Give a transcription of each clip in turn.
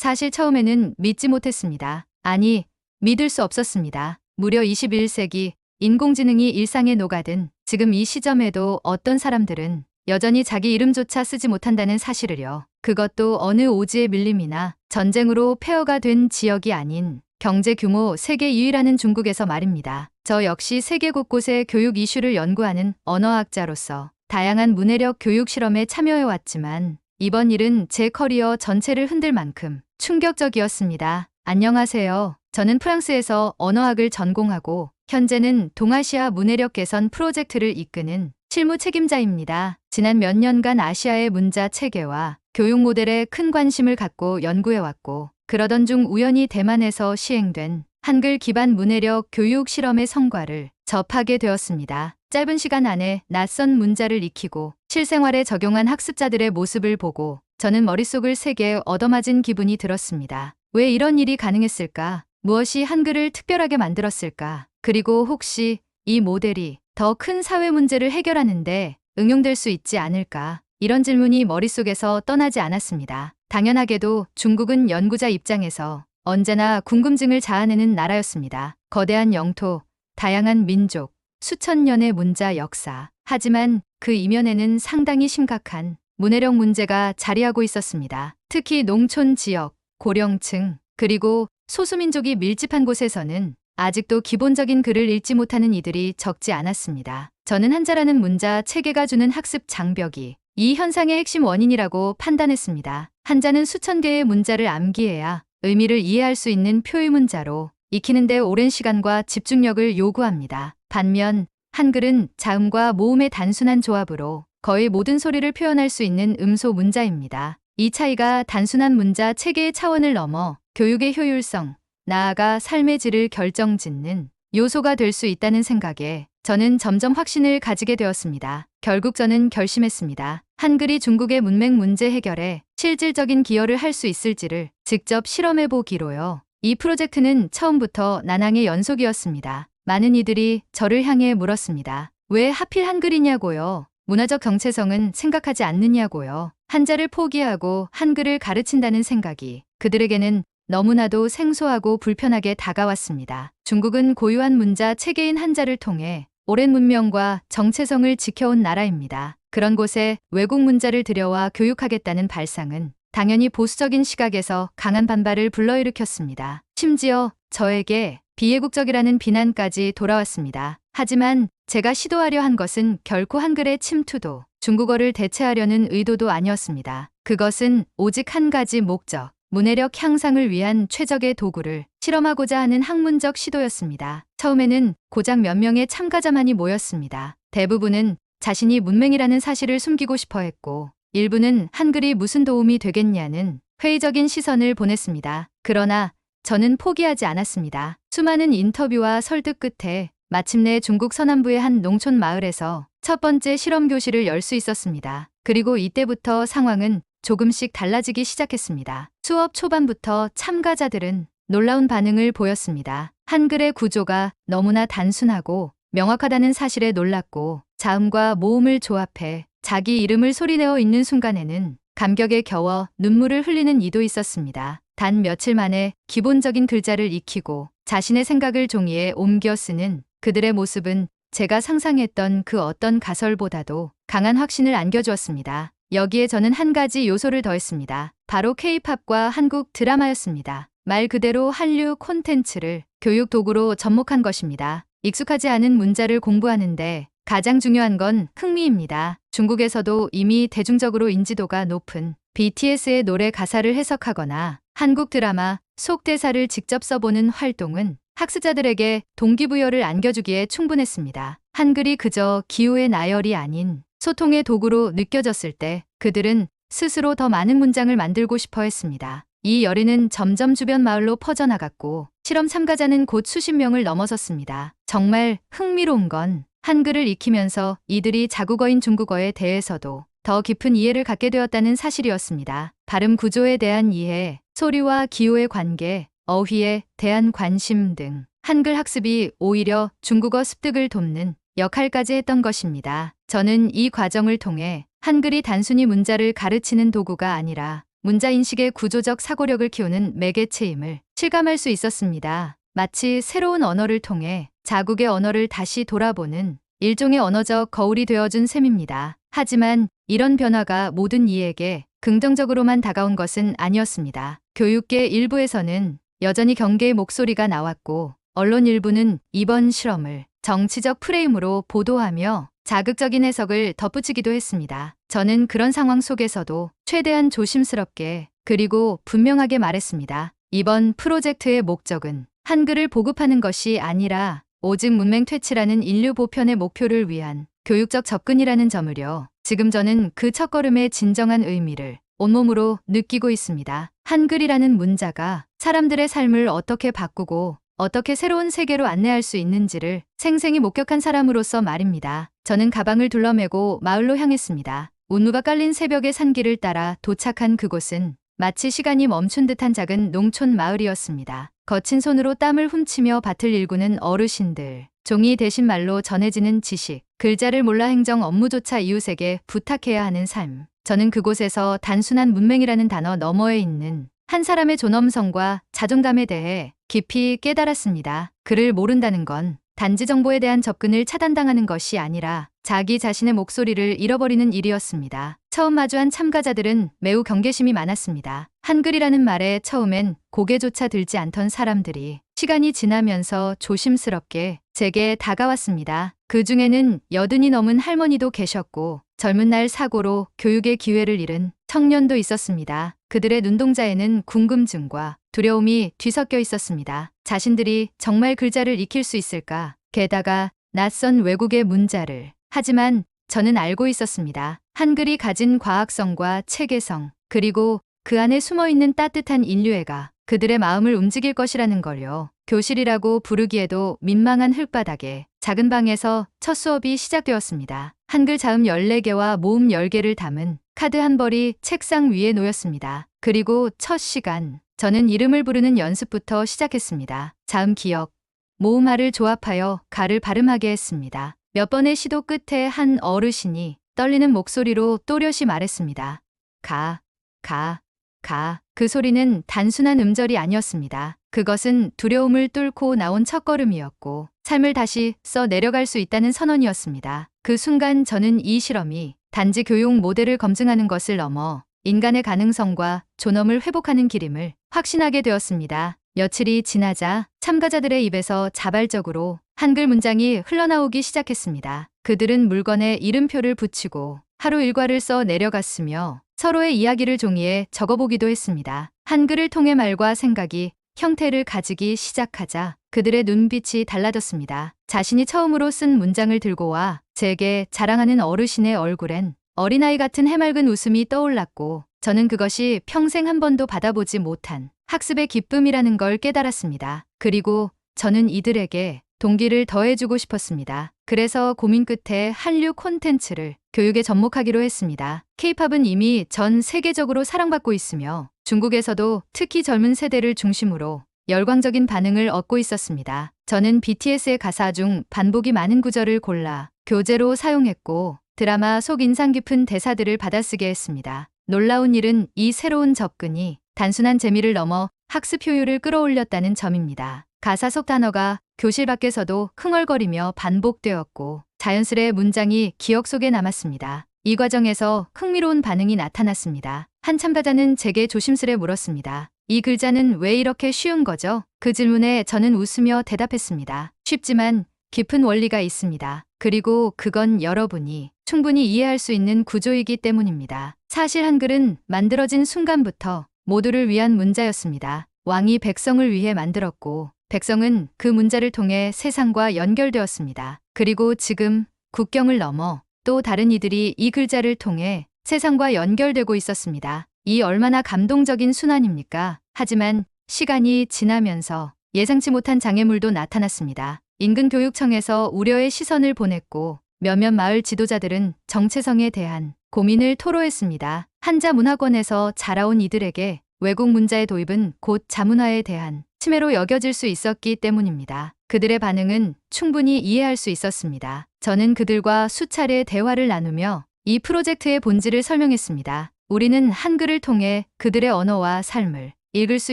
사실 처음에는 믿지 못했습니다. 아니, 믿을 수 없었습니다. 무려 21세기 인공지능이 일상에 녹아든 지금 이 시점에도 어떤 사람들은 여전히 자기 이름조차 쓰지 못한다는 사실을요. 그것도 어느 오지의 밀림이나 전쟁으로 폐허가 된 지역이 아닌 경제 규모 세계 2위라는 중국에서 말입니다. 저 역시 세계 곳곳의 교육 이슈를 연구하는 언어학자로서 다양한 문해력 교육 실험에 참여해왔지만 이번 일은 제 커리어 전체를 흔들 만큼 충격적이었습니다. 안녕하세요. 저는 프랑스에서 언어학을 전공하고 현재는 동아시아 문해력 개선 프로젝트를 이끄는 실무 책임자입니다. 지난 몇 년간 아시아의 문자 체계와 교육 모델에 큰 관심을 갖고 연구해왔고 그러던 중 우연히 대만에서 시행된 한글 기반 문해력 교육 실험의 성과를 접하게 되었습니다. 짧은 시간 안에 낯선 문자를 익히고 실생활에 적용한 학습자들의 모습을 보고 저는 머릿속을 세게 얻어맞은 기분이 들었습니다. 왜 이런 일이 가능했을까? 무엇이 한글을 특별하게 만들었을까? 그리고 혹시 이 모델이 더 큰 사회 문제를 해결하는데 응용될 수 있지 않을까? 이런 질문이 머릿속에서 떠나지 않았습니다. 당연하게도 중국은 연구자 입장에서 언제나 궁금증을 자아내는 나라였습니다. 거대한 영토, 다양한 민족, 수천 년의 문자 역사. 하지만 그 이면에는 상당히 심각한 문해력 문제가 자리하고 있었습니다. 특히 농촌 지역, 고령층, 그리고 소수민족이 밀집한 곳에서는 아직도 기본적인 글을 읽지 못하는 이들이 적지 않았습니다. 저는 한자라는 문자 체계가 주는 학습 장벽이 이 현상의 핵심 원인이라고 판단했습니다. 한자는 수천 개의 문자를 암기해야 의미를 이해할 수 있는 표의 문자로 익히는데 오랜 시간과 집중력을 요구합니다. 반면 한글은 자음과 모음의 단순한 조합으로 거의 모든 소리를 표현할 수 있는 음소 문자입니다. 이 차이가 단순한 문자 체계의 차원을 넘어 교육의 효율성, 나아가 삶의 질을 결정짓는 요소가 될 수 있다는 생각에 저는 점점 확신을 가지게 되었습니다. 결국 저는 결심했습니다. 한글이 중국의 문맹 문제 해결에 실질적인 기여를 할 수 있을지를 직접 실험해 보기로요. 이 프로젝트는 처음부터 난항의 연속이었습니다. 많은 이들이 저를 향해 물었습니다. 왜 하필 한글이냐고요? 문화적 정체성은 생각하지 않느냐고요? 한자를 포기하고 한글을 가르친다는 생각이 그들에게는 너무나도 생소하고 불편하게 다가왔습니다. 중국은 고유한 문자 체계인 한자를 통해 오랜 문명과 정체성을 지켜온 나라입니다. 그런 곳에 외국 문자를 들여와 교육하겠다는 발상은 당연히 보수적인 시각에서 강한 반발을 불러일으켰습니다. 심지어 저에게 비애국적이라는 비난까지 돌아왔습니다. 하지만 제가 시도하려 한 것은 결코 한글의 침투도 중국어를 대체하려는 의도도 아니었습니다. 그것은 오직 한 가지 목적, 문해력 향상을 위한 최적의 도구를 실험하고자 하는 학문적 시도였습니다. 처음에는 고작 몇 명의 참가자만이 모였습니다. 대부분은 자신이 문맹이라는 사실을 숨기고 싶어 했고 일부는 한글이 무슨 도움이 되겠냐는 회의적인 시선을 보냈습니다. 그러나 저는 포기하지 않았습니다. 수많은 인터뷰와 설득 끝에 마침내 중국 서남부의 한 농촌 마을에서 첫 번째 실험 교실을 열 수 있었습니다. 그리고 이때부터 상황은 조금씩 달라지기 시작했습니다. 수업 초반부터 참가자들은 놀라운 반응을 보였습니다. 한글의 구조가 너무나 단순하고 명확하다는 사실에 놀랐고 자음과 모음을 조합해 자기 이름을 소리내어 읽는 순간에는 감격에 겨워 눈물을 흘리는 이도 있었습니다. 단 며칠 만에 기본적인 글자를 익히고 자신의 생각을 종이에 옮겨 쓰는 그들의 모습은 제가 상상했던 그 어떤 가설보다도 강한 확신을 안겨주었습니다. 여기에 저는 한 가지 요소를 더했습니다. 바로 K-팝과 한국 드라마였습니다. 말 그대로 한류 콘텐츠를 교육 도구로 접목한 것입니다. 익숙하지 않은 문자를 공부하는데 가장 중요한 건 흥미입니다. 중국에서도 이미 대중적으로 인지도가 높은 BTS의 노래 가사를 해석하거나 한국 드라마 속 대사를 직접 써보는 활동은 학습자들에게 동기부여를 안겨주기에 충분했습니다. 한글이 그저 기호의 나열이 아닌 소통의 도구로 느껴졌을 때 그들은 스스로 더 많은 문장을 만들고 싶어 했습니다. 이 열의는 점점 주변 마을로 퍼져나갔고 실험 참가자는 곧 수십 명을 넘어섰습니다. 정말 흥미로운 건 한글을 익히면서 이들이 자국어인 중국어에 대해서도 더 깊은 이해를 갖게 되었다는 사실이었습니다. 발음 구조에 대한 이해, 소리와 기호의 관계, 어휘에 대한 관심 등 한글 학습이 오히려 중국어 습득을 돕는 역할까지 했던 것입니다. 저는 이 과정을 통해 한글이 단순히 문자를 가르치는 도구가 아니라 문자인식의 구조적 사고력을 키우는 매개체임을 실감할 수 있었습니다. 마치 새로운 언어를 통해 자국의 언어를 다시 돌아보는 일종의 언어적 거울이 되어준 셈입니다. 하지만 이런 변화가 모든 이에게 긍정적으로만 다가온 것은 아니었습니다. 교육계 일부에서는 여전히 경계의 목소리가 나왔고, 언론 일부는 이번 실험을 정치적 프레임으로 보도하며 자극적인 해석을 덧붙이기도 했습니다. 저는 그런 상황 속에서도 최대한 조심스럽게 그리고 분명하게 말했습니다. 이번 프로젝트의 목적은 한글을 보급하는 것이 아니라 오직 문맹 퇴치라는 인류 보편의 목표를 위한 교육적 접근이라는 점을요. 지금 저는 그 첫걸음의 진정한 의미를 온몸으로 느끼고 있습니다. 한글이라는 문자가 사람들의 삶을 어떻게 바꾸고 어떻게 새로운 세계로 안내할 수 있는지를 생생히 목격한 사람으로서 말입니다. 저는 가방을 둘러매고 마을로 향했습니다. 운무가 깔린 새벽의 산길을 따라 도착한 그곳은 마치 시간이 멈춘 듯한 작은 농촌 마을이었습니다. 거친 손으로 땀을 훔치며 밭을 일구는 어르신들, 종이 대신 말로 전해지는 지식, 글자를 몰라 행정 업무조차 이웃에게 부탁해야 하는 삶. 저는 그곳에서 단순한 문맹이라는 단어 너머에 있는 한 사람의 존엄성과 자존감에 대해 깊이 깨달았습니다. 그를 모른다는 건 단지 정보에 대한 접근을 차단당하는 것이 아니라 자기 자신의 목소리를 잃어버리는 일이었습니다. 처음 마주한 참가자들은 매우 경계심이 많았습니다. 한글이라는 말에 처음엔 고개조차 들지 않던 사람들이 시간이 지나면서 조심스럽게 제게 다가왔습니다. 그 중에는 80이 넘은 할머니도 계셨고 젊은 날 사고로 교육의 기회를 잃은 청년도 있었습니다. 그들의 눈동자에는 궁금증과 두려움이 뒤섞여 있었습니다. 자신들이 정말 글자를 익힐 수 있을까? 게다가 낯선 외국의 문자를. 하지만 저는 알고 있었습니다. 한글이 가진 과학성과 체계성, 그리고 그 안에 숨어있는 따뜻한 인류애가 그들의 마음을 움직일 것이라는 걸요. 교실이라고 부르기에도 민망한 흙바닥에 작은 방에서 첫 수업이 시작되었습니다. 한글 자음 14개와 모음 10개를 담은 카드 한 벌이 책상 위에 놓였습니다. 그리고 첫 시간, 저는 이름을 부르는 연습부터 시작했습니다. 자음 기억, 모음하를 조합하여 가를 발음하게 했습니다. 몇 번의 시도 끝에 한 어르신이 떨리는 목소리로 또렷이 말했습니다. 가, 가, 가. 그 소리는 단순한 음절이 아니었습니다. 그것은 두려움을 뚫고 나온 첫걸음이었고 삶을 다시 써 내려갈 수 있다는 선언이었습니다. 그 순간 저는 이 실험이 단지 교육 모델을 검증하는 것을 넘어 인간의 가능성과 존엄을 회복하는 길임을 확신하게 되었습니다. 며칠이 지나자 참가자들의 입에서 자발적으로 한글 문장이 흘러나오기 시작했습니다. 그들은 물건에 이름표를 붙이고 하루 일과를 써 내려갔으며 서로의 이야기를 종이에 적어보기도 했습니다. 한글을 통해 말과 생각이 형태를 가지기 시작하자 그들의 눈빛이 달라졌습니다. 자신이 처음으로 쓴 문장을 들고 와 제게 자랑하는 어르신의 얼굴엔 어린아이 같은 해맑은 웃음이 떠올랐고 저는 그것이 평생 한 번도 받아보지 못한 학습의 기쁨이라는 걸 깨달았습니다. 그리고 저는 이들에게 동기를 더해주고 싶었습니다. 그래서 고민 끝에 한류 콘텐츠를 교육에 접목하기로 했습니다. K-팝은 이미 전 세계적으로 사랑받고 있으며 중국에서도 특히 젊은 세대를 중심으로 열광적인 반응을 얻고 있었습니다. 저는 BTS의 가사 중 반복이 많은 구절을 골라 교재로 사용했고 드라마 속 인상 깊은 대사들을 받아쓰게 했습니다. 놀라운 일은 이 새로운 접근이 단순한 재미를 넘어 학습 효율을 끌어올렸다는 점입니다. 가사 속 단어가 교실 밖에서도 흥얼거리며 반복되었고 자연스레 문장이 기억 속에 남았습니다. 이 과정에서 흥미로운 반응이 나타났습니다. 한 참가자는 제게 조심스레 물었습니다. 이 글자는 왜 이렇게 쉬운 거죠? 그 질문에 저는 웃으며 대답했습니다. 쉽지만 깊은 원리가 있습니다. 그리고 그건 여러분이 충분히 이해할 수 있는 구조이기 때문입니다. 사실 한글은 만들어진 순간부터 모두를 위한 문자였습니다. 왕이 백성을 위해 만들었고 백성은 그 문자를 통해 세상과 연결되었습니다. 그리고 지금 국경을 넘어 또 다른 이들이 이 글자를 통해 세상과 연결되고 있었습니다. 이 얼마나 감동적인 순환입니까? 하지만 시간이 지나면서 예상치 못한 장애물도 나타났습니다. 인근 교육청에서 우려의 시선을 보냈고 몇몇 마을 지도자들은 정체성에 대한 고민을 토로했습니다. 한자 문화권에서 자라온 이들에게 외국 문자의 도입은 곧 자문화에 대한 침해로 여겨질 수 있었기 때문입니다. 그들의 반응은 충분히 이해할 수 있었습니다. 저는 그들과 수차례 대화를 나누며 이 프로젝트의 본질을 설명했습니다. 우리는 한글을 통해 그들의 언어와 삶을 읽을 수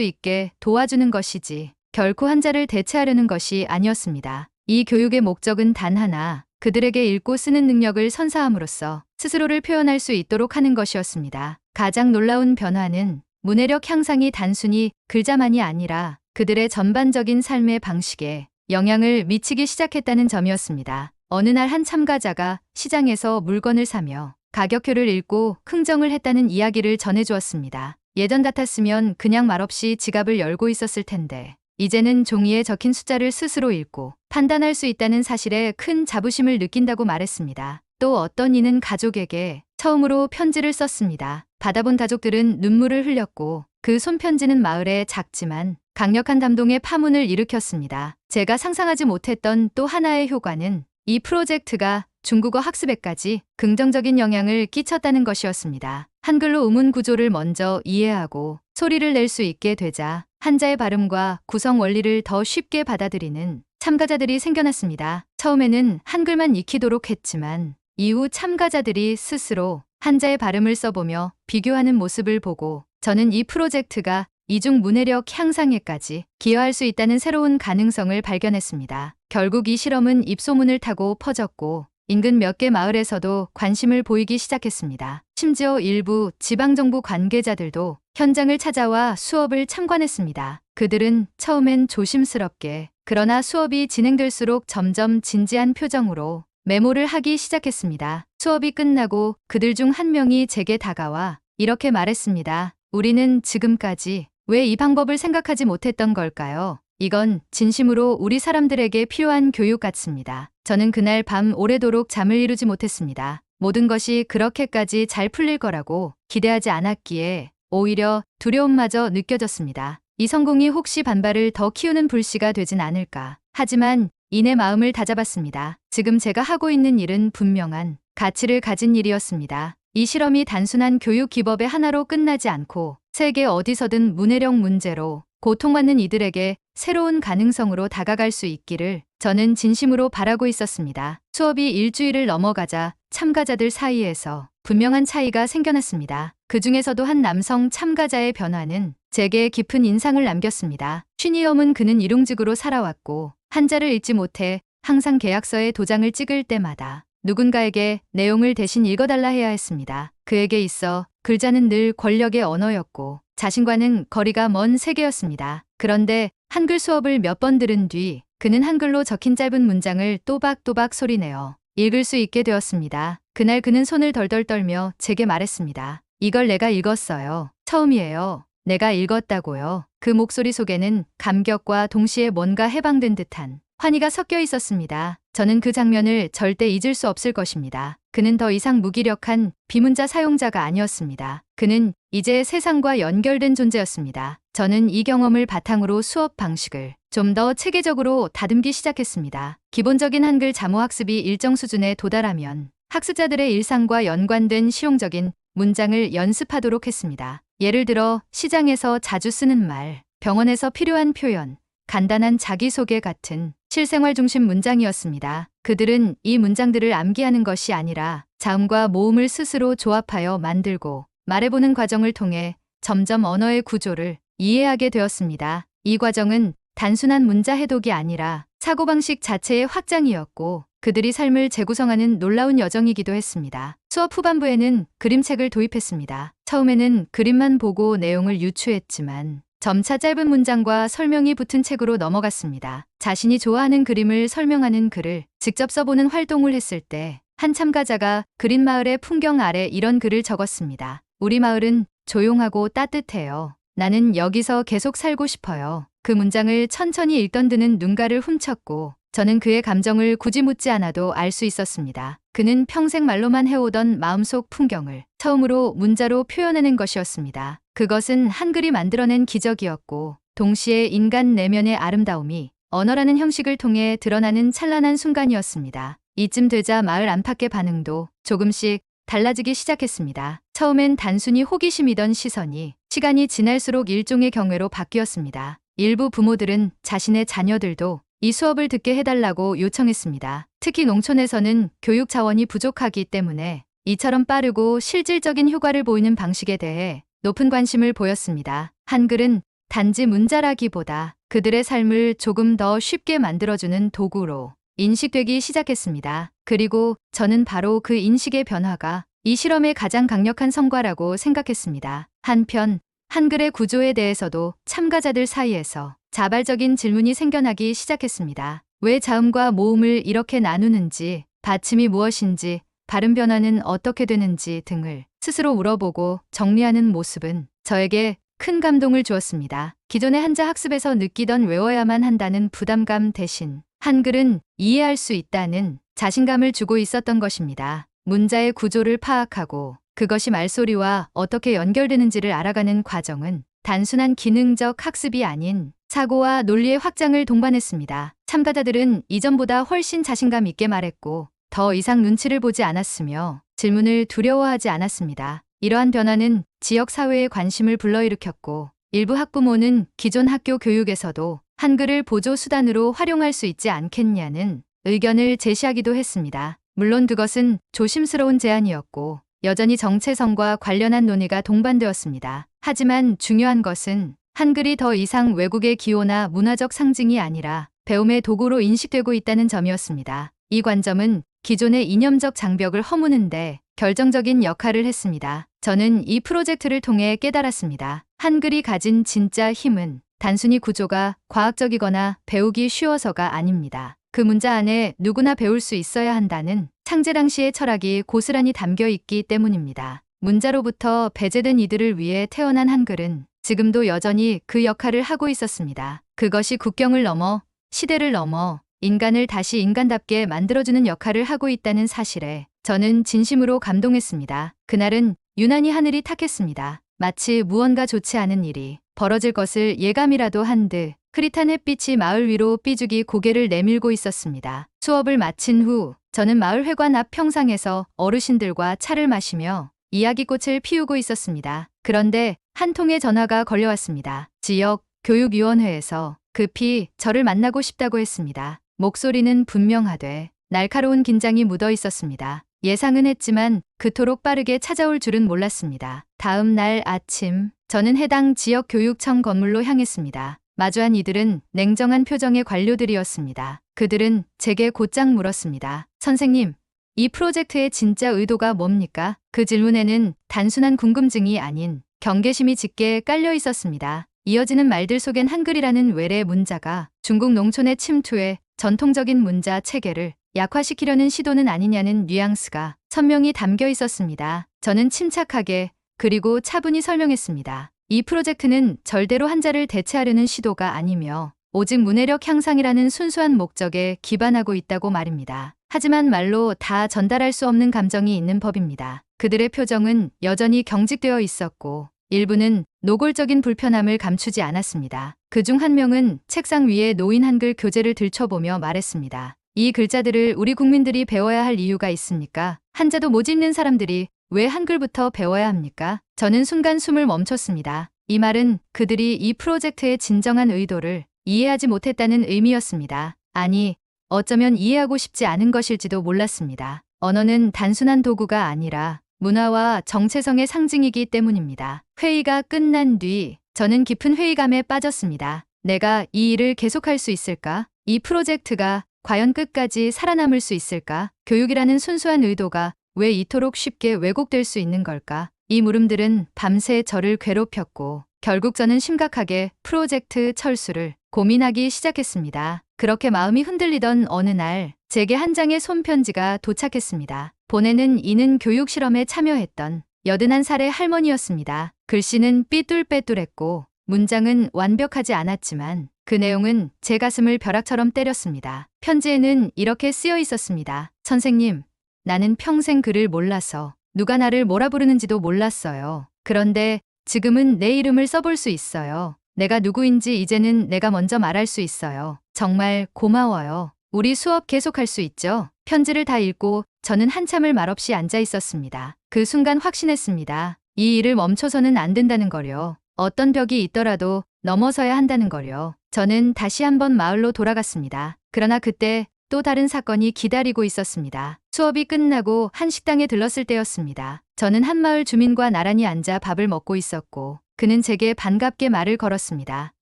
있게 도와주는 것이지 결코 한자를 대체하려는 것이 아니었습니다. 이 교육의 목적은 단 하나, 그들에게 읽고 쓰는 능력을 선사함으로써 스스로를 표현할 수 있도록 하는 것이었습니다. 가장 놀라운 변화는 문해력 향상이 단순히 글자만이 아니라 그들의 전반적인 삶의 방식에 영향을 미치기 시작했다는 점이었습니다. 어느 날 한 참가자가 시장에서 물건을 사며 가격표를 읽고 흥정을 했다는 이야기를 전해주었습니다. 예전 같았으면 그냥 말없이 지갑을 열고 있었을 텐데 이제는 종이에 적힌 숫자를 스스로 읽고 판단할 수 있다는 사실에 큰 자부심을 느낀다고 말했습니다. 또 어떤 이는 가족에게 처음으로 편지를 썼습니다. 받아본 가족들은 눈물을 흘렸고 그 손편지는 마을의 작지만 강력한 감동의 파문을 일으켰습니다. 제가 상상하지 못했던 또 하나의 효과는 이 프로젝트가 중국어 학습에까지 긍정적인 영향을 끼쳤다는 것이었습니다. 한글로 음운 구조를 먼저 이해하고 소리를 낼 수 있게 되자 한자의 발음과 구성 원리를 더 쉽게 받아들이는 참가자들이 생겨났습니다. 처음에는 한글만 익히도록 했지만 이후 참가자들이 스스로 한자의 발음을 써보며 비교하는 모습을 보고 저는 이 프로젝트가 이중 문해력 향상에까지 기여할 수 있다는 새로운 가능성을 발견했습니다. 결국 이 실험은 입소문을 타고 퍼졌고 인근 몇 개 마을에서도 관심을 보이기 시작했습니다. 심지어 일부 지방정부 관계자들도 현장을 찾아와 수업을 참관했습니다. 그들은 처음엔 조심스럽게 그러나 수업이 진행될수록 점점 진지한 표정으로 메모를 하기 시작했습니다. 수업이 끝나고 그들 중 한 명이 제게 다가와 이렇게 말했습니다. 우리는 지금까지 왜 이 방법을 생각하지 못했던 걸까요? 이건 진심으로 우리 사람들에게 필요한 교육 같습니다. 저는 그날 밤 오래도록 잠을 이루지 못했습니다. 모든 것이 그렇게까지 잘 풀릴 거라고 기대하지 않았기에 오히려 두려움마저 느껴졌습니다. 이 성공이 혹시 반발을 더 키우는 불씨가 되진 않을까. 하지만 이내 마음을 다잡았습니다. 지금 제가 하고 있는 일은 분명한 가치를 가진 일이었습니다. 이 실험이 단순한 교육 기법의 하나로 끝나지 않고 세계 어디서든 문해력 문제로 고통받는 이들에게 새로운 가능성으로 다가갈 수 있기를 저는 진심으로 바라고 있었습니다. 수업이 일주일을 넘어가자 참가자들 사이에서 분명한 차이가 생겨났습니다. 그 중에서도 한 남성 참가자의 변화는 제게 깊은 인상을 남겼습니다. 쉰이엄은 그는 일용직으로 살아왔고 한자를 읽지 못해 항상 계약서에 도장을 찍을 때마다 누군가에게 내용을 대신 읽어달라 해야 했습니다. 그에게 있어 글자는 늘 권력의 언어였고 자신과는 거리가 먼 세계였습니다. 그런데 한글 수업을 몇 번 들은 뒤 그는 한글로 적힌 짧은 문장을 또박또박 소리내어 읽을 수 있게 되었습니다. 그날 그는 손을 덜덜 떨며 제게 말했습니다. 이걸 내가 읽었어요. 처음이에요. 내가 읽었다고요. 그 목소리 속에는 감격과 동시에 뭔가 해방된 듯한 환희가 섞여 있었습니다. 저는 그 장면을 절대 잊을 수 없을 것입니다. 그는 더 이상 무기력한 비문자 사용자가 아니었습니다. 그는 이제 세상과 연결된 존재였습니다. 저는 이 경험을 바탕으로 수업 방식을 좀 더 체계적으로 다듬기 시작했습니다. 기본적인 한글 자모 학습이 일정 수준에 도달하면 학습자들의 일상과 연관된 실용적인 문장을 연습하도록 했습니다. 예를 들어 시장에서 자주 쓰는 말, 병원에서 필요한 표현, 간단한 자기소개 같은 실생활 중심 문장이었습니다. 그들은 이 문장들을 암기하는 것이 아니라 자음과 모음을 스스로 조합하여 만들고 말해보는 과정을 통해 점점 언어의 구조를 이해하게 되었습니다. 이 과정은 단순한 문자 해독이 아니라 사고방식 자체의 확장이었고 그들이 삶을 재구성하는 놀라운 여정이기도 했습니다. 수업 후반부에는 그림책을 도입했습니다. 처음에는 그림만 보고 내용을 유추했지만 점차 짧은 문장과 설명이 붙은 책으로 넘어갔습니다. 자신이 좋아하는 그림을 설명하는 글을 직접 써보는 활동을 했을 때 한 참가자가 그린 마을의 풍경 아래 이런 글을 적었습니다. 우리 마을은 조용하고 따뜻해요. 나는 여기서 계속 살고 싶어요. 그 문장을 천천히 읽던 그는 눈가를 훔쳤고 저는 그의 감정을 굳이 묻지 않아도 알 수 있었습니다. 그는 평생 말로만 해오던 마음속 풍경을 처음으로 문자로 표현해낸 것이었습니다. 그것은 한글이 만들어낸 기적이었고 동시에 인간 내면의 아름다움이 언어라는 형식을 통해 드러나는 찬란한 순간이었습니다. 이쯤 되자 마을 안팎의 반응도 조금씩 달라지기 시작했습니다. 처음엔 단순히 호기심이던 시선이 시간이 지날수록 일종의 경외로 바뀌었습니다. 일부 부모들은 자신의 자녀들도 이 수업을 듣게 해달라고 요청했습니다. 특히 농촌에서는 교육 자원이 부족하기 때문에 이처럼 빠르고 실질적인 효과를 보이는 방식에 대해 높은 관심을 보였습니다. 한글은 단지 문자라기보다 그들의 삶을 조금 더 쉽게 만들어주는 도구로 인식되기 시작했습니다. 그리고 저는 바로 그 인식의 변화가 이 실험의 가장 강력한 성과라고 생각했습니다. 한편 한글의 구조에 대해서도 참가자들 사이에서 자발적인 질문이 생겨나기 시작했습니다. 왜 자음과 모음을 이렇게 나누는지, 받침이 무엇인지, 발음 변화는 어떻게 되는지 등을 스스로 물어보고 정리하는 모습은 저에게 큰 감동을 주었습니다. 기존의 한자 학습에서 느끼던 외워야만 한다는 부담감 대신 한글은 이해할 수 있다는 자신감을 주고 있었던 것입니다. 문자의 구조를 파악하고 그것이 말소리와 어떻게 연결되는지를 알아가는 과정은 단순한 기능적 학습이 아닌 사고와 논리의 확장을 동반했습니다. 참가자들은 이전보다 훨씬 자신감 있게 말했고 더 이상 눈치를 보지 않았으며 질문을 두려워하지 않았습니다. 이러한 변화는 지역 사회의 관심을 불러일으켰고 일부 학부모는 기존 학교 교육에서도 한글을 보조 수단으로 활용할 수 있지 않겠냐는 의견을 제시하기도 했습니다. 물론 그것은 조심스러운 제안이었고 여전히 정체성과 관련한 논의가 동반되었습니다. 하지만 중요한 것은 한글이 더 이상 외국의 기호나 문화적 상징이 아니라 배움의 도구로 인식되고 있다는 점이었습니다. 이 관점은 기존의 이념적 장벽을 허무는데 결정적인 역할을 했습니다. 저는 이 프로젝트를 통해 깨달았습니다. 한글이 가진 진짜 힘은 단순히 구조가 과학적이거나 배우기 쉬워서가 아닙니다. 그 문자 안에 누구나 배울 수 있어야 한다는 창제랑시의 철학이 고스란히 담겨 있기 때문입니다. 문자로부터 배제된 이들을 위해 태어난 한글은 지금도 여전히 그 역할을 하고 있었습니다. 그것이 국경을 넘어 시대를 넘어 인간을 다시 인간답게 만들어주는 역할을 하고 있다는 사실에 저는 진심으로 감동했습니다. 그날은 유난히 하늘이 탁했습니다. 마치 무언가 좋지 않은 일이 벌어질 것을 예감이라도 한 듯 흐릿한 햇빛이 마을 위로 삐죽이 고개를 내밀고 있었습니다. 수업을 마친 후 저는 마을 회관 앞 평상에서 어르신들과 차를 마시며 이야기꽃을 피우고 있었습니다. 그런데 한 통의 전화가 걸려왔습니다. 지역 교육위원회에서 급히 저를 만나고 싶다고 했습니다. 목소리는 분명하되 날카로운 긴장이 묻어 있었습니다. 예상은 했지만 그토록 빠르게 찾아올 줄은 몰랐습니다. 다음 날 아침 저는 해당 지역 교육청 건물로 향했습니다. 마주한 이들은 냉정한 표정의 관료들이었습니다. 그들은 제게 곧장 물었습니다. 선생님, 이 프로젝트의 진짜 의도가 뭡니까? 그 질문에는 단순한 궁금증이 아닌 경계심이 짙게 깔려 있었습니다. 이어지는 말들 속엔 한글이라는 외래 문자가 중국 농촌의 침투에 전통적인 문자 체계를 약화시키려는 시도는 아니냐는 뉘앙스가 선명히 담겨 있었습니다. 저는 침착하게 그리고 차분히 설명했습니다. 이 프로젝트는 절대로 한자를 대체하려는 시도가 아니며 오직 문해력 향상이라는 순수한 목적에 기반하고 있다고 말입니다. 하지만 말로 다 전달할 수 없는 감정이 있는 법입니다. 그들의 표정은 여전히 경직되어 있었고 일부는 노골적인 불편함을 감추지 않았습니다. 그중 한 명은 책상 위에 놓인 한글 교재를 들춰보며 말했습니다. 이 글자들을 우리 국민들이 배워야 할 이유가 있습니까? 한자도 못 읽는 사람들이 왜 한글부터 배워야 합니까? 저는 순간 숨을 멈췄습니다. 이 말은 그들이 이 프로젝트의 진정한 의도를 이해하지 못했다는 의미였습니다. 아니, 어쩌면 이해하고 싶지 않은 것일지도 몰랐습니다. 언어는 단순한 도구가 아니라 문화와 정체성의 상징이기 때문입니다. 회의가 끝난 뒤 저는 깊은 회의감에 빠졌습니다. 내가 이 일을 계속할 수 있을까? 이 프로젝트가 과연 끝까지 살아남을 수 있을까? 교육이라는 순수한 의도가 왜 이토록 쉽게 왜곡될 수 있는 걸까? 이 물음들은 밤새 저를 괴롭혔고 결국 저는 심각하게 프로젝트 철수를 고민하기 시작했습니다. 그렇게 마음이 흔들리던 어느 날 제게 한 장의 손편지가 도착했습니다. 보내는 이는 교육 실험에 참여했던 81살의 할머니였습니다. 글씨는 삐뚤빼뚤했고 문장은 완벽하지 않았지만 그 내용은 제 가슴을 벼락처럼 때렸습니다. 편지에는 이렇게 쓰여 있었습니다. 선생님, 나는 평생 글을 몰라서 누가 나를 뭐라 부르는지도 몰랐어요. 그런데 지금은 내 이름을 써볼 수 있어요. 내가 누구인지 이제는 내가 먼저 말할 수 있어요. 정말 고마워요. 우리 수업 계속할 수 있죠? 편지를 다 읽고 저는 한참을 말없이 앉아 있었습니다. 그 순간 확신했습니다. 이 일을 멈춰서는 안 된다는 거요. 어떤 벽이 있더라도 넘어서야 한다는 거요. 저는 다시 한번 마을로 돌아갔습니다. 그러나 그때 또 다른 사건이 기다리고 있었습니다. 수업이 끝나고 한 식당에 들렀을 때였습니다. 저는 한마을 주민과 나란히 앉아 밥을 먹고 있었고 그는 제게 반갑게 말을 걸었습니다.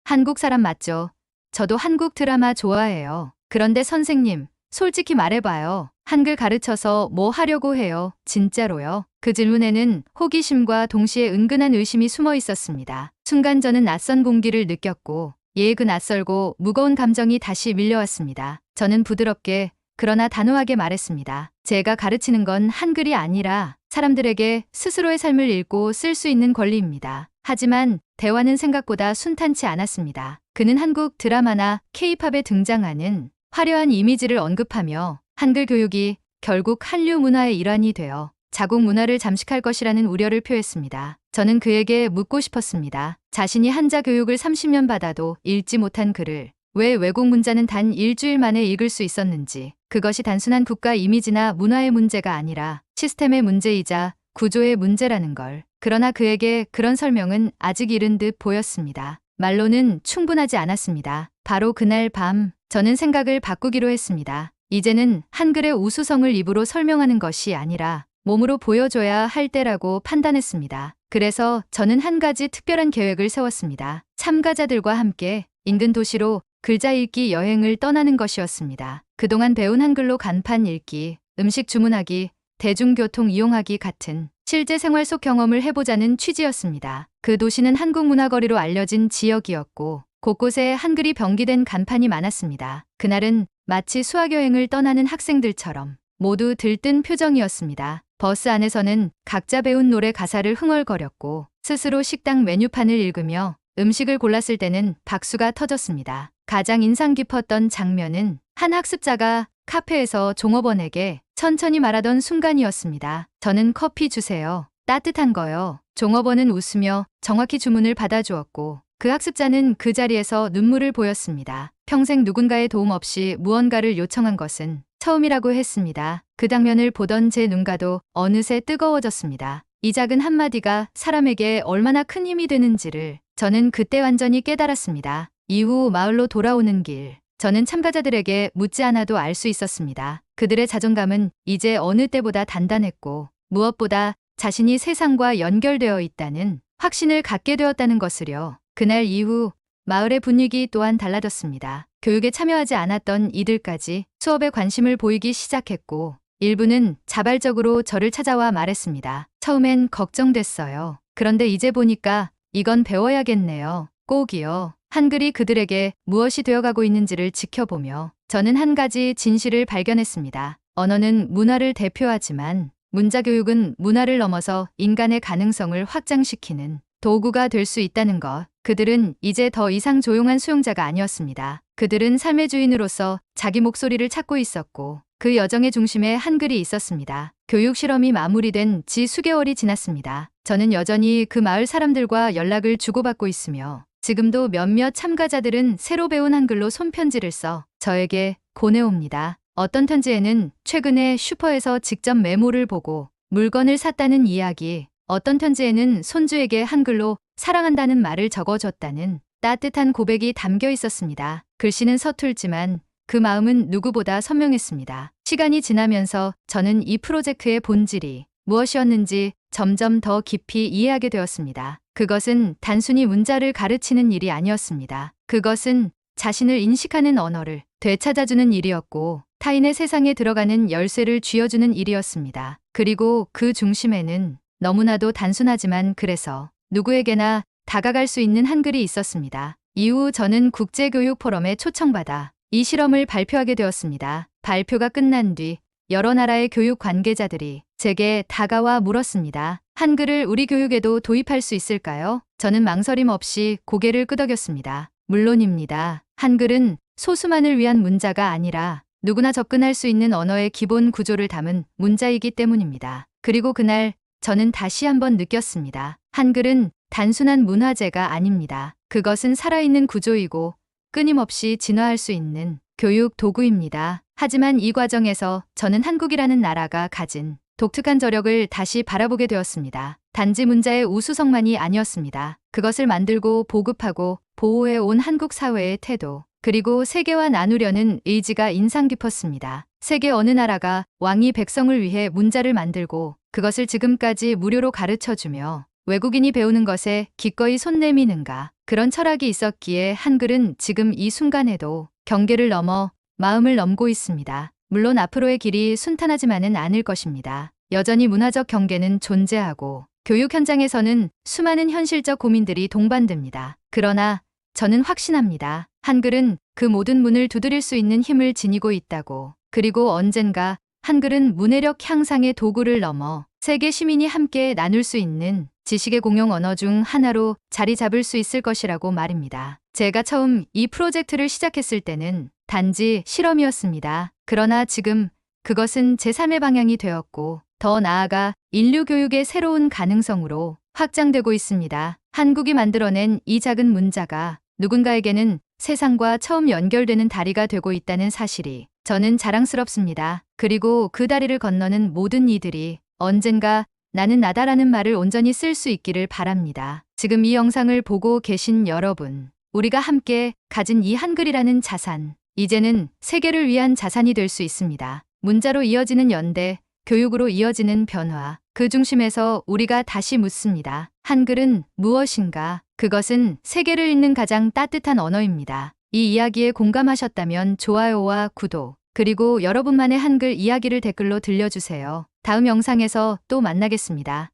한국 사람 맞죠? 저도 한국 드라마 좋아해요. 그런데 선생님, 솔직히 말해봐요. 한글 가르쳐서 뭐 하려고 해요? 진짜로요? 그 질문에는 호기심과 동시에 은근한 의심이 숨어 있었습니다. 순간 저는 낯선 공기를 느꼈고 그 낯설고 무거운 감정이 다시 밀려왔습니다. 저는 부드럽게 그러나 단호하게 말했습니다. 제가 가르치는 건 한글이 아니라 사람들에게 스스로의 삶을 읽고 쓸 수 있는 권리입니다. 하지만 대화는 생각보다 순탄치 않았습니다. 그는 한국 드라마나 K-팝에 등장하는 화려한 이미지를 언급하며 한글 교육이 결국 한류 문화의 일환이 되어 자국 문화를 잠식할 것이라는 우려를 표했습니다. 저는 그에게 묻고 싶었습니다. 자신이 한자 교육을 30년 받아도 읽지 못한 글을 왜 외국 문자는 단 일주일 만에 읽을 수 있었는지, 그것이 단순한 국가 이미지나 문화의 문제가 아니라 시스템의 문제이자 구조의 문제라는 걸. 그러나 그에게 그런 설명은 아직 이른 듯 보였습니다. 말로는 충분하지 않았습니다. 바로 그날 밤 저는 생각을 바꾸기로 했습니다. 이제는 한글의 우수성을 입으로 설명하는 것이 아니라 몸으로 보여줘야 할 때라고 판단했습니다. 그래서 저는 한 가지 특별한 계획을 세웠습니다. 참가자들과 함께 인근 도시로 글자 읽기 여행을 떠나는 것이었습니다. 그동안 배운 한글로 간판 읽기, 음식 주문하기, 대중교통 이용하기 같은 실제 생활 속 경험을 해보자는 취지였습니다. 그 도시는 한국 문화거리로 알려진 지역이었고 곳곳에 한글이 병기된 간판이 많았습니다. 그날은 마치 수학여행을 떠나는 학생들처럼 모두 들뜬 표정이었습니다. 버스 안에서는 각자 배운 노래 가사를 흥얼거렸고 스스로 식당 메뉴판을 읽으며 음식을 골랐을 때는 박수가 터졌습니다. 가장 인상 깊었던 장면은 한 학습자가 카페에서 종업원에게 천천히 말하던 순간이었습니다. 저는 커피 주세요. 따뜻한 거요. 종업원은 웃으며 정확히 주문을 받아주었고 그 학습자는 그 자리에서 눈물을 보였습니다. 평생 누군가의 도움 없이 무언가를 요청한 것은 처음이라고 했습니다. 그 장면을 보던 제 눈가도 어느새 뜨거워졌습니다. 이 작은 한마디가 사람에게 얼마나 큰 힘이 되는지를 저는 그때 완전히 깨달았습니다. 이후 마을로 돌아오는 길, 저는 참가자들에게 묻지 않아도 알 수 있었습니다. 그들의 자존감은 이제 어느 때보다 단단했고 무엇보다 자신이 세상과 연결되어 있다는 확신을 갖게 되었다는 것을요. 그날 이후 마을의 분위기 또한 달라졌습니다. 교육에 참여하지 않았던 이들까지 수업에 관심을 보이기 시작했고 일부는 자발적으로 저를 찾아와 말했습니다. 처음엔 걱정됐어요. 그런데 이제 보니까 이건 배워야겠네요. 꼭이요. 한글이 그들에게 무엇이 되어가고 있는지를 지켜보며 저는 한 가지 진실을 발견했습니다. 언어는 문화를 대표하지만 문자교육은 문화를 넘어서 인간의 가능성을 확장시키는 도구가 될 수 있다는 것. 그들은 이제 더 이상 조용한 수용자가 아니었습니다. 그들은 삶의 주인으로서 자기 목소리를 찾고 있었고 그 여정의 중심에 한글이 있었습니다. 교육 실험이 마무리된 지 수개월이 지났습니다. 저는 여전히 그 마을 사람들과 연락을 주고받고 있으며 지금도 몇몇 참가자들은 새로 배운 한글로 손편지를 써 저에게 보내옵니다. 어떤 편지에는 최근에 슈퍼에서 직접 메모를 보고 물건을 샀다는 이야기, 어떤 편지에는 손주에게 한글로 사랑한다는 말을 적어줬다는 따뜻한 고백이 담겨 있었습니다. 글씨는 서툴지만 그 마음은 누구보다 선명했습니다. 시간이 지나면서 저는 이 프로젝트의 본질이 무엇이었는지 점점 더 깊이 이해하게 되었습니다. 그것은 단순히 문자를 가르치는 일이 아니었습니다. 그것은 자신을 인식하는 언어를 되찾아주는 일이었고 타인의 세상에 들어가는 열쇠를 쥐어주는 일이었습니다. 그리고 그 중심에는 너무나도 단순하지만 그래서 누구에게나 다가갈 수 있는 한글이 있었습니다. 이후 저는 국제교육 포럼에 초청받아 이 실험을 발표하게 되었습니다. 발표가 끝난 뒤 여러 나라의 교육 관계자들이 제게 다가와 물었습니다. 한글을 우리 교육에도 도입할 수 있을까요? 저는 망설임 없이 고개를 끄덕였습니다. 물론입니다. 한글은 소수만을 위한 문자가 아니라 누구나 접근할 수 있는 언어의 기본 구조를 담은 문자이기 때문입니다. 그리고 그날 저는 다시 한번 느꼈습니다. 한글은 단순한 문화재가 아닙니다. 그것은 살아있는 구조이고 끊임없이 진화할 수 있는 교육 도구입니다. 하지만 이 과정에서 저는 한국이라는 나라가 가진 독특한 저력을 다시 바라보게 되었습니다. 단지 문자의 우수성만이 아니었습니다. 그것을 만들고 보급하고 보호해 온 한국 사회의 태도, 그리고 세계와 나누려는 의지가 인상 깊었습니다. 세계 어느 나라가 왕이 백성을 위해 문자를 만들고 그것을 지금까지 무료로 가르쳐주며 외국인이 배우는 것에 기꺼이 손 내미는가. 그런 철학이 있었기에 한글은 지금 이 순간에도 경계를 넘어 마음을 넘고 있습니다. 물론 앞으로의 길이 순탄하지만은 않을 것입니다. 여전히 문화적 경계는 존재하고 교육 현장에서는 수많은 현실적 고민들이 동반됩니다. 그러나 저는 확신합니다. 한글은 그 모든 문을 두드릴 수 있는 힘을 지니고 있다고. 그리고 언젠가 한글은 문해력 향상의 도구를 넘어 세계 시민이 함께 나눌 수 있는 지식의 공용 언어 중 하나로 자리 잡을 수 있을 것이라고 말입니다. 제가 처음 이 프로젝트를 시작했을 때는 단지 실험이었습니다. 그러나 지금 그것은 제3의 방향이 되었고 더 나아가 인류 교육의 새로운 가능성으로 확장되고 있습니다. 한국이 만들어낸 이 작은 문자가 누군가에게는 세상과 처음 연결되는 다리가 되고 있다는 사실이 저는 자랑스럽습니다. 그리고 그 다리를 건너는 모든 이들이 언젠가 나는 나다라는 말을 온전히 쓸 수 있기를 바랍니다. 지금 이 영상을 보고 계신 여러분, 우리가 함께 가진 이 한글이라는 자산, 이제는 세계를 위한 자산이 될 수 있습니다. 문자로 이어지는 연대, 교육으로 이어지는 변화, 그 중심에서 우리가 다시 묻습니다. 한글은 무엇인가? 그것은 세계를 잇는 가장 따뜻한 언어입니다. 이 이야기에 공감하셨다면 좋아요와 구독, 그리고 여러분만의 한글 이야기를 댓글로 들려주세요. 다음 영상에서 또 만나겠습니다.